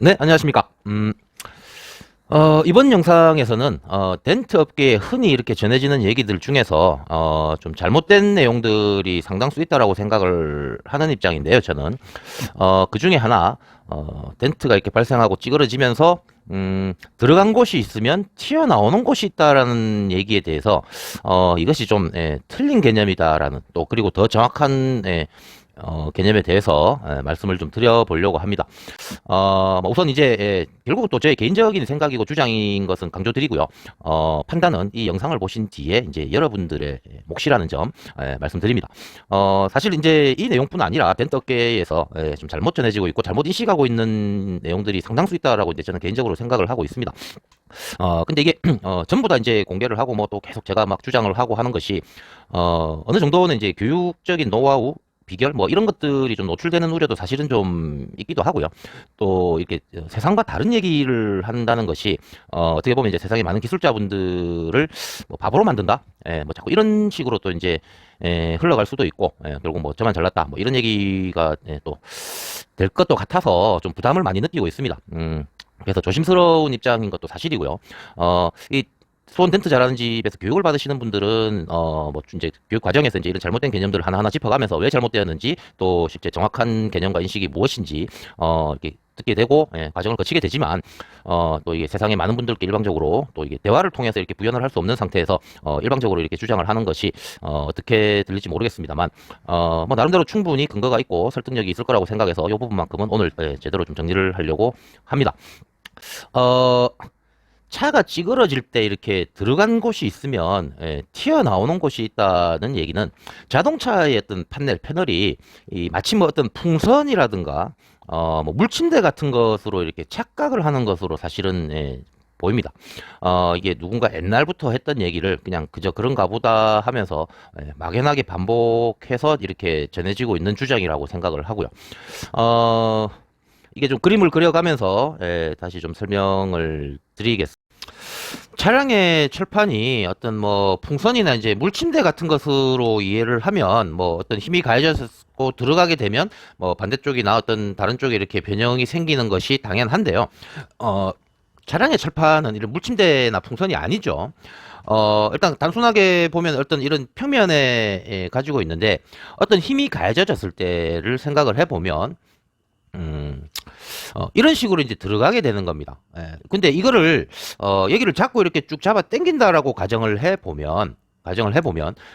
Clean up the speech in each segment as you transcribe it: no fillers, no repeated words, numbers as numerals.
네, 안녕하십니까. 이번 영상에서는, 덴트 업계에 흔히 이렇게 전해지는 얘기들 중에서, 좀 잘못된 내용들이 상당수 있다라고 생각을 하는 입장인데요, 저는. 그 중에 하나, 덴트가 이렇게 발생하고 찌그러지면서, 들어간 곳이 있으면 튀어나오는 곳이 있다라는 얘기에 대해서, 이것이 좀, 틀린 개념이다라는, 또, 그리고 더 정확한, 개념에 대해서 말씀을 좀 드려보려고 합니다. 뭐 우선 이제 결국 또 제 개인적인 생각이고 주장인 것은 강조드리고요. 판단은 이 영상을 보신 뒤에 이제 여러분들의 몫이라는 점 말씀드립니다. 사실 이제 이 내용뿐 아니라 벤더계에서 좀 잘못 전해지고 있고 잘못 인식하고 있는 내용들이 상당수 있다라고 이제 저는 개인적으로 생각을 하고 있습니다. 근데 이게 전부 다 이제 공개를 하고 뭐 또 계속 제가 막 주장을 하고 하는 것이 어느 정도는 이제 교육적인 노하우 비결 뭐 이런 것들이 좀 노출되는 우려도 사실은 좀 있기도 하고요. 또 이렇게 세상과 다른 얘기를 한다는 것이 어떻게 보면 이제 세상의 많은 기술자분들을 뭐 바보로 만든다. 뭐 자꾸 이런 식으로 또 이제 흘러갈 수도 있고 결국 뭐 저만 잘났다. 뭐 이런 얘기가 또 될 것도 같아서 좀 부담을 많이 느끼고 있습니다. 그래서 조심스러운 입장인 것도 사실이고요. 이 수원 덴트 잘하는 집에서 교육을 받으시는 분들은 뭐 이제 교육 과정에서 이제 이런 잘못된 개념들을 하나하나 짚어가면서 왜 잘못되었는지 또 실제 정확한 개념과 인식이 무엇인지 이렇게 듣게 되고 과정을 거치게 되지만 또 이게 세상에 많은 분들께 일방적으로 또 이게 대화를 통해서 이렇게 구현을 할 수 없는 상태에서 일방적으로 이렇게 주장을 하는 것이 어떻게 들릴지 모르겠습니다만 뭐 나름대로 충분히 근거가 있고 설득력이 있을 거라고 생각해서 이 부분만큼은 오늘 제대로 좀 정리를 하려고 합니다. 어, 차가 찌그러질 때 이렇게 들어간 곳이 있으면 튀어나오는 곳이 있다는 얘기는 자동차의 어떤 패널이 마치 뭐 어떤 풍선이라든가 뭐 물침대 같은 것으로 이렇게 착각을 하는 것으로 사실은 보입니다. 이게 누군가 옛날부터 했던 얘기를 그냥 그저 그런가 보다 하면서 막연하게 반복해서 이렇게 전해지고 있는 주장이라고 생각을 하고요. 이게 좀 그림을 그려가면서 다시 좀 설명을 드리겠습니다. 차량의 철판이 어떤 뭐 풍선이나 이제 물침대 같은 것으로 이해를 하면 뭐 어떤 힘이 가해졌고 들어가게 되면 뭐 반대쪽이나 어떤 다른 쪽에 이렇게 변형이 생기는 것이 당연한데요. 어, 차량의 철판은 이런 물침대나 풍선이 아니죠. 일단 단순하게 보면 어떤 이런 평면에 가지고 있는데 어떤 힘이 가해졌을 때를 생각을 해보면 음, 이런 식으로 이제 들어가게 되는 겁니다. 근데 이거를, 얘기를 자꾸 이렇게 쭉 잡아 당긴다라고 가정을 해보면,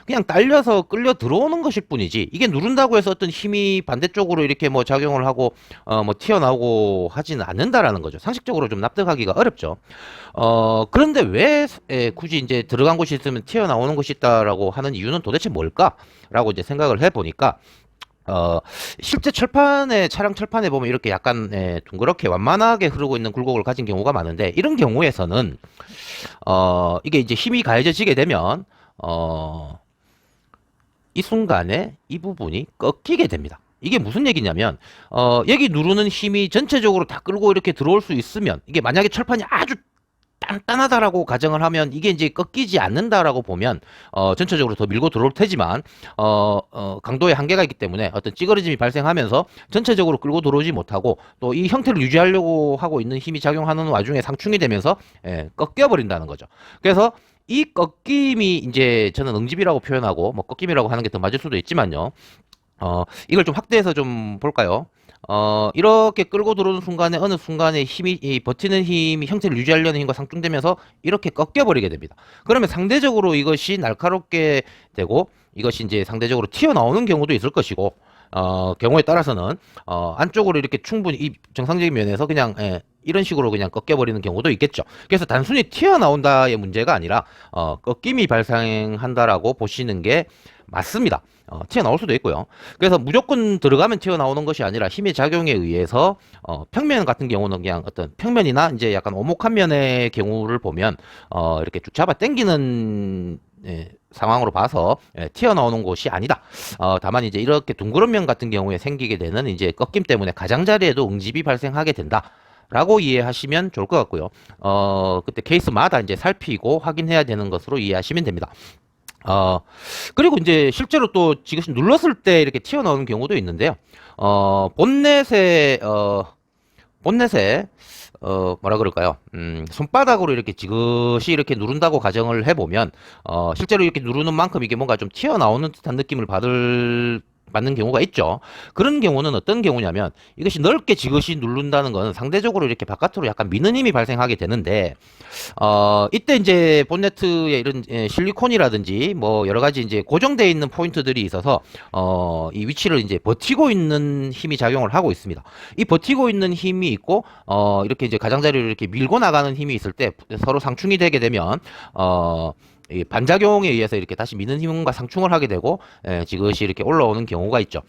그냥 딸려서 끌려 들어오는 것일 뿐이지, 이게 누른다고 해서 어떤 힘이 반대쪽으로 이렇게 뭐 작용을 하고, 뭐 튀어나오고 하지는 않는다라는 거죠. 상식적으로 좀 납득하기가 어렵죠. 그런데 왜, 굳이 이제 들어간 곳이 있으면 튀어나오는 것이 있다라고 하는 이유는 도대체 뭘까라고 이제 생각을 해보니까, 어, 실제 차량 철판에 보면 이렇게 약간 둥그렇게 완만하게 흐르고 있는 굴곡을 가진 경우가 많은데 이런 경우에서는 이게 이제 힘이 가해져지게 되면 어, 이 순간에 이 부분이 꺾이게 됩니다. 이게 무슨 얘기냐면 여기 누르는 힘이 전체적으로 다 끌고 이렇게 들어올 수 있으면 이게 만약에 철판이 아주 단단하다라고 가정을 하면 이게 이제 꺾이지 않는다라고 보면 전체적으로 더 밀고 들어올 테지만 강도의 한계가 있기 때문에 어떤 찌그러짐이 발생하면서 전체적으로 끌고 들어오지 못하고 또 이 형태를 유지하려고 하고 있는 힘이 작용하는 와중에 상충이 되면서 꺾여 버린다는 거죠. 그래서 이 꺾임이 이제 저는 응집이라고 표현하고 뭐 꺾임이라고 하는 게 더 맞을 수도 있지만요. 이걸 좀 확대해서 좀 볼까요? 이렇게 끌고 들어오는 순간에 어느 순간에 힘이, 이 버티는 힘이 형태를 유지하려는 힘과 상충되면서 이렇게 꺾여버리게 됩니다. 그러면 상대적으로 이것이 날카롭게 되고 이것이 이제 상대적으로 튀어나오는 경우도 있을 것이고, 경우에 따라서는, 안쪽으로 이렇게 충분히 이 정상적인 면에서 그냥, 이런 식으로 그냥 꺾여버리는 경우도 있겠죠. 그래서 단순히 튀어나온다의 문제가 아니라, 꺾임이 발생한다라고 보시는 게 맞습니다. 튀어나올 수도 있고요. 그래서 무조건 들어가면 튀어나오는 것이 아니라 힘의 작용에 의해서 평면 같은 경우는 그냥 어떤 평면이나 이제 약간 오목한 면의 경우를 보면 이렇게 쭉 잡아 당기는 상황으로 봐서 튀어나오는 곳이 아니다. 다만 이제 이렇게 둥그런 면 같은 경우에 생기게 되는 이제 꺾임 때문에 가장자리에도 응집이 발생하게 된다. 라고 이해하시면 좋을 것 같고요. 그때 케이스마다 이제 살피고 확인해야 되는 것으로 이해하시면 됩니다. 그리고 이제 실제로 또 지금 눌렀을 때 이렇게 튀어나오는 경우도 있는데요. 본넷에, 본넷에 뭐라 그럴까요? 손바닥으로 이렇게 지그시 이렇게 누른다고 가정을 해보면 실제로 이렇게 누르는 만큼 이게 뭔가 좀 튀어나오는 듯한 느낌을 받는 경우가 있죠. 그런 경우는 어떤 경우냐면 이것이 넓게 지그시 누른다는 것은 상대적으로 이렇게 바깥으로 약간 미는 힘이 발생하게 되는데 이때 이제 본네트에 이런 실리콘이라든지 뭐 여러 가지 이제 고정되어 있는 포인트들이 있어서 이 위치를 이제 버티고 있는 힘이 작용을 하고 있습니다. 이 버티고 있는 힘이 있고 이렇게 이제 가장자리를 이렇게 밀고 나가는 힘이 있을 때 서로 상충이 되게 되면 이 반작용에 의해서 이렇게 다시 미는 힘과 상충을 하게 되고 지그시 이렇게 올라오는 경우가 있죠.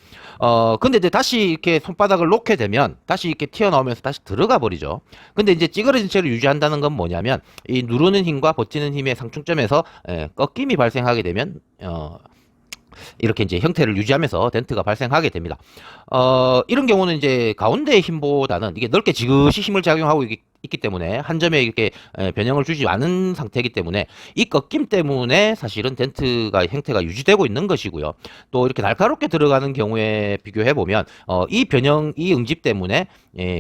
근데 이제 다시 이렇게 손바닥을 놓게 되면 다시 이렇게 튀어나오면서 다시 들어가 버리죠. 근데 이제 찌그러진 채로 유지한다는 건 뭐냐면 이 누르는 힘과 버티는 힘의 상충점에서 꺾임이 발생하게 되면 이렇게 이제 형태를 유지하면서 덴트가 발생하게 됩니다. 이런 경우는 이제 가운데의 힘보다는 이게 넓게 지그시 힘을 작용하고 있기 때문에 한 점에 이렇게 변형을 주지 않은 상태이기 때문에 이 꺾임 때문에 사실은 덴트가 형태가 유지되고 있는 것이고요. 또 이렇게 날카롭게 들어가는 경우에 비교해 보면 이 변형, 이 응집 때문에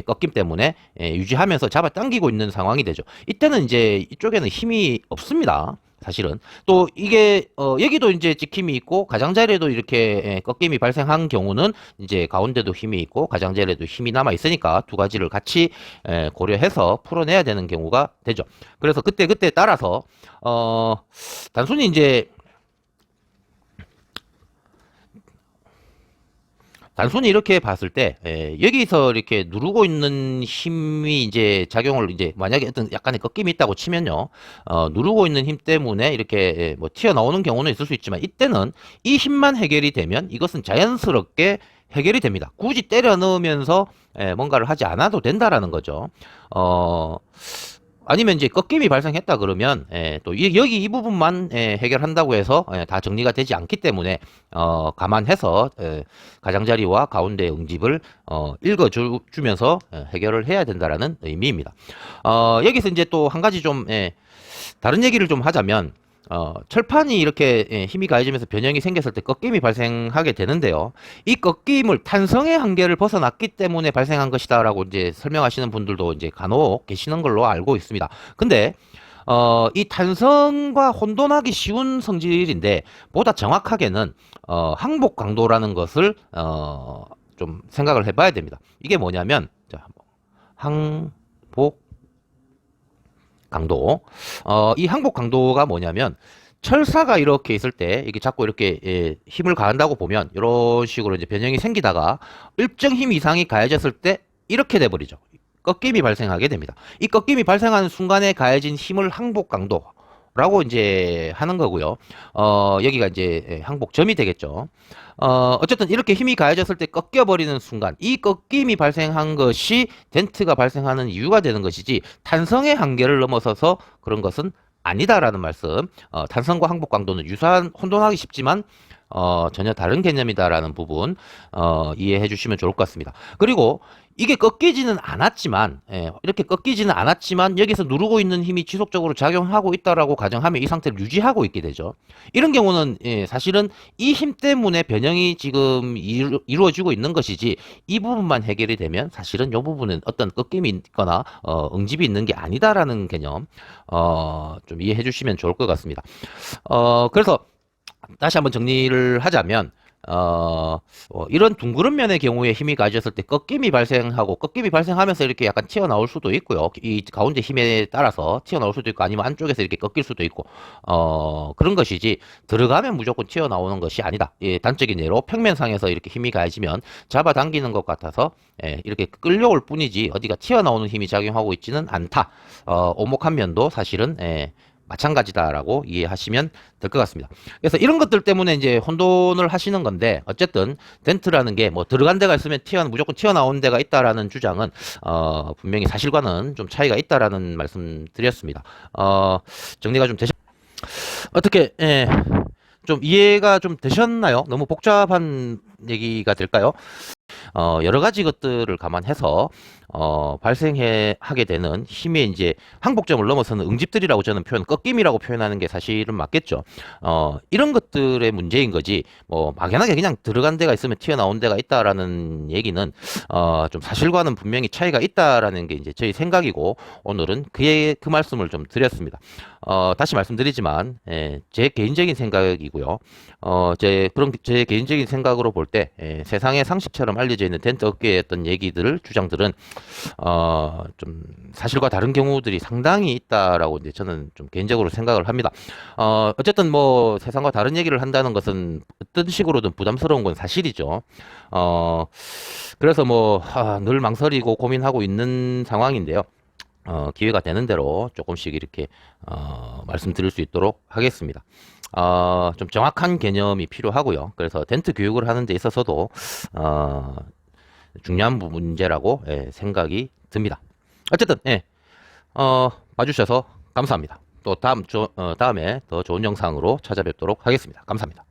꺾임 때문에 유지하면서 잡아당기고 있는 상황이 되죠. 이때는 이제 이쪽에는 힘이 없습니다. 사실은 또 이게 여기도 이제 찍힘이 있고 가장자리에도 이렇게 꺾임이 발생한 경우는 이제 가운데도 힘이 있고 가장자리에도 힘이 남아 있으니까 두 가지를 같이 고려해서 풀어내야 되는 경우가 되죠. 그래서 그때 따라서 단순히 이제 단순히 이렇게 봤을 때 여기서 이렇게 누르고 있는 힘이 이제 작용을 이제 만약에 어떤 약간의 꺾임이 있다고 치면요 누르고 있는 힘 때문에 이렇게 뭐 튀어나오는 경우는 있을 수 있지만 이때는 이 힘만 해결이 되면 이것은 자연스럽게 해결이 됩니다. 굳이 때려 넣으면서 뭔가를 하지 않아도 된다라는 거죠. 아니면 이제 꺾임이 발생했다 그러면 또 여기 이 부분만 해결한다고 해서 다 정리가 되지 않기 때문에 감안해서 가장자리와 가운데 응집을 읽어주면서 해결을 해야 된다라는 의미입니다. 여기서 이제 또 한 가지 좀 다른 얘기를 좀 하자면 철판이 이렇게 힘이 가해지면서 변형이 생겼을 때 꺾임이 발생하게 되는데요. 이 꺾임을 탄성의 한계를 벗어났기 때문에 발생한 것이다라고 이제 설명하시는 분들도 이제 간혹 계시는 걸로 알고 있습니다. 근데 이 탄성과 혼돈하기 쉬운 성질인데 보다 정확하게는 항복 강도라는 것을 좀 생각을 해봐야 됩니다. 이게 뭐냐면 자, 항복 강도. 이 항복 강도가 뭐냐면 철사가 이렇게 있을 때 이게 자꾸 이렇게 힘을 가한다고 보면 이런 식으로 이제 변형이 생기다가 일정 힘 이상이 가해졌을 때 이렇게 돼 버리죠. 꺾임이 발생하게 됩니다. 이 꺾임이 발생하는 순간에 가해진 힘을 항복 강도라고 이제 하는 거고요. 여기가 이제 항복점이 되겠죠. 어쨌든 이렇게 힘이 가해졌을 때 꺾여버리는 순간 이 꺾임이 발생한 것이 덴트가 발생하는 이유가 되는 것이지 탄성의 한계를 넘어서서 그런 것은 아니다라는 말씀. 탄성과 항복 강도는 유사한 혼돈하기 쉽지만 전혀 다른 개념이다라는 부분 이해해 주시면 좋을 것 같습니다. 그리고 이게 꺾이지는 않았지만 이렇게 꺾이지는 않았지만 여기서 누르고 있는 힘이 지속적으로 작용하고 있다라고 가정하면 이 상태를 유지하고 있게 되죠. 이런 경우는 사실은 이 힘 때문에 변형이 지금 이루어지고 있는 것이지 이 부분만 해결이 되면 사실은 이 부분은 어떤 꺾임이 있거나 응집이 있는 게 아니다라는 개념 좀 이해해 주시면 좋을 것 같습니다. 그래서 다시 한번 정리를 하자면 이런 둥그런 면의 경우에 힘이 가해졌을 때 꺾임이 발생하고 꺾임이 발생하면서 이렇게 약간 튀어나올 수도 있고요. 이 가운데 힘에 따라서 튀어나올 수도 있고 아니면 안쪽에서 이렇게 꺾일 수도 있고 그런 것이지 들어가면 무조건 튀어나오는 것이 아니다. 단적인 예로 평면상에서 이렇게 힘이 가해지면 잡아당기는 것 같아서 이렇게 끌려올 뿐이지 어디가 튀어나오는 힘이 작용하고 있지는 않다. 오목한 면도 사실은 마찬가지다라고 이해하시면 될 것 같습니다. 그래서 이런 것들 때문에 이제 혼돈을 하시는 건데 어쨌든 덴트라는 게 뭐 들어간 데가 있으면 무조건 튀어나온 데가 있다라는 주장은 분명히 사실과는 좀 차이가 있다라는 말씀 드렸습니다. 정리가 좀 어떻게 좀 이해가 좀 되셨나요? 너무 복잡한 얘기가 될까요? 여러 가지 것들을 감안해서 하게 되는 힘의 이제 항복점을 넘어서는 응집들이라고 저는 꺾임이라고 표현하는 게 사실은 맞겠죠. 이런 것들의 문제인 거지, 뭐, 막연하게 그냥 들어간 데가 있으면 튀어나온 데가 있다라는 얘기는, 좀 사실과는 분명히 차이가 있다라는 게 이제 저희 생각이고, 오늘은 그 말씀을 좀 드렸습니다. 다시 말씀드리지만, 제 개인적인 생각이고요. 제 개인적인 생각으로 볼 때, 세상의 상식처럼 알려져 있는 덴트 업계의 어떤 얘기들을, 주장들은, 좀 사실과 다른 경우들이 상당히 있다라고 이제 저는 좀 개인적으로 생각을 합니다. 어쨌든 뭐 세상과 다른 얘기를 한다는 것은 어떤 식으로든 부담스러운 건 사실이죠. 어, 그래서 뭐, 늘 망설이고 고민하고 있는 상황인데요. 기회가 되는 대로 조금씩 이렇게, 말씀드릴 수 있도록 하겠습니다. 좀 정확한 개념이 필요하고요. 그래서 덴트 교육을 하는 데 있어서도, 중요한 문제라고 생각이 듭니다. 어쨌든 봐주셔서 감사합니다. 또 다음에 더 좋은 영상으로 찾아뵙도록 하겠습니다. 감사합니다.